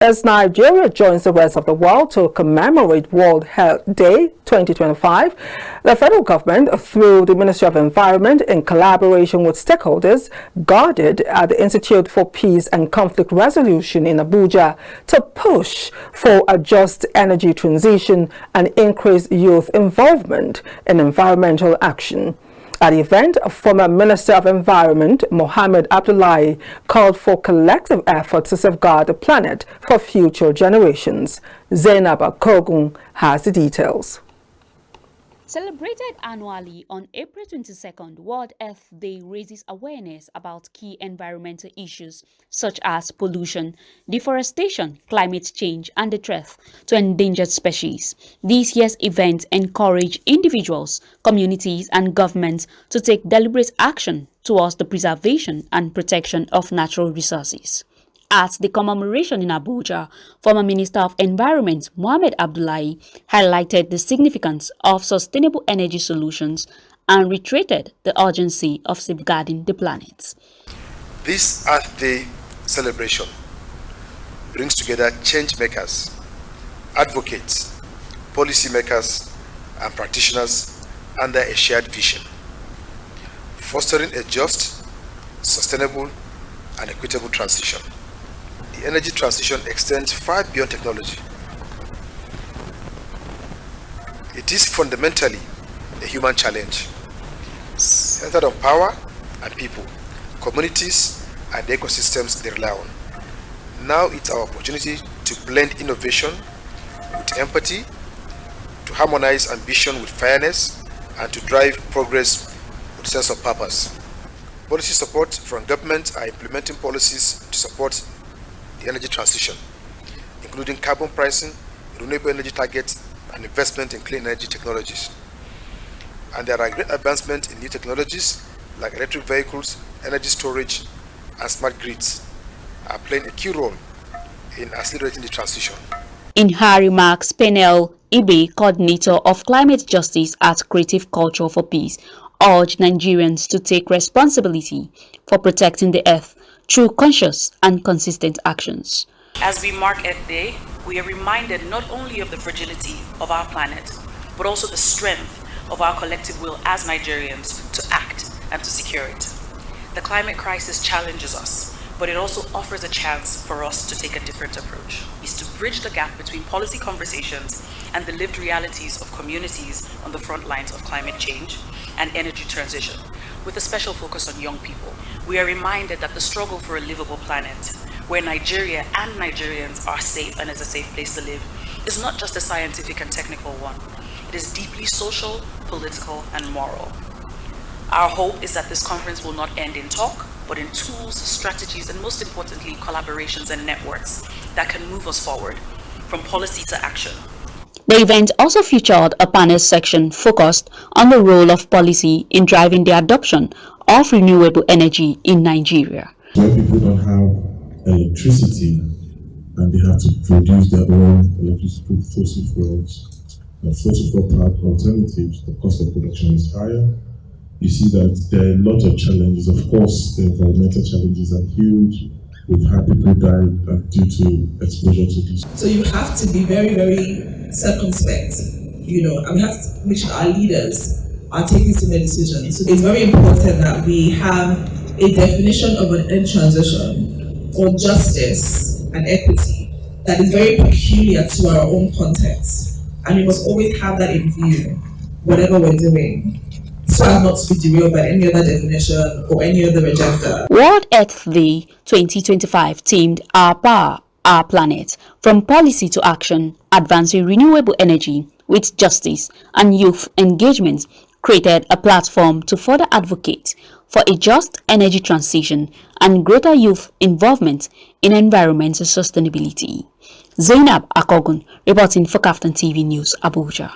As Nigeria joins the rest of the world to commemorate World Health Day 2025, the federal government, through the Ministry of Environment, in collaboration with stakeholders, guarded at the Institute for Peace and Conflict Resolution in Abuja to push for a just energy transition and increase youth involvement in environmental action. At the event, former Minister of Environment Mohammed Abdullahi called for collective efforts to safeguard the planet for future generations. Zainab Akogun has the details. Celebrated annually on April 22nd, World Earth Day raises awareness about key environmental issues such as pollution, deforestation, climate change, and the threat to endangered species. This year's event encourages individuals, communities, and governments to take deliberate action towards the preservation and protection of natural resources. At the commemoration in Abuja, former Minister of Environment Mohammed Abdullahi highlighted the significance of sustainable energy solutions and reiterated the urgency of safeguarding the planet. This Earth Day celebration brings together change makers, advocates, policymakers, and practitioners under a shared vision, fostering a just, sustainable, and equitable transition. The energy transition extends far beyond technology. It is fundamentally a human challenge, centered on power and people, communities, and the ecosystems they rely on. Now it's our opportunity to blend innovation with empathy, to harmonize ambition with fairness, and to drive progress with a sense of purpose. Policy support from government are implementing policies to support the energy transition, including carbon pricing, renewable energy targets, and investment in clean energy technologies. And there are great advancements in new technologies like electric vehicles, energy storage, and smart grids are playing a key role in accelerating the transition. In her remarks, Penel Ibe, coordinator of climate justice at Creative Culture for Peace, urged Nigerians to take responsibility for protecting the earth through conscious and consistent actions. As we mark Earth Day, we are reminded not only of the fragility of our planet, but also the strength of our collective will as Nigerians to act and to secure it. The climate crisis challenges us, but it also offers a chance for us to take a different approach. It's to bridge the gap between policy conversations and the lived realities of communities on the front lines of climate change and energy transition, with a special focus on young people. We are reminded that the struggle for a livable planet, where Nigeria and Nigerians are safe and is a safe place to live, is not just a scientific and technical one. It is deeply social, political, and moral. Our hope is that this conference will not end in talk, but in tools, strategies, and most importantly, collaborations and networks that can move us forward from policy to action. The event also featured a panel section focused on the role of policy in driving the adoption of renewable energy in Nigeria. Where people don't have electricity and they have to produce their own electricity with fossil fuels and fossil fuel powered alternatives, the cost of production is higher. You see that there are a lot of challenges. Of course, the environmental challenges are huge. We've had people die due to exposure to this. So you have to be very, very circumspect, and we have to make sure our leaders are taking similar decisions. So it's very important that we have a definition of an energy transition or justice and equity that is very peculiar to our own context. And we must always have that in view, whatever we're doing, so as not to be derailed by any other definition or any other agenda. World Earth Day 2025 themed Our Power, Our Planet, from policy to action, advancing renewable energy with justice and youth engagement, created a platform to further advocate for a just energy transition and greater youth involvement in environmental sustainability. Zainab Akogun reporting for KAFTANTV News, Abuja.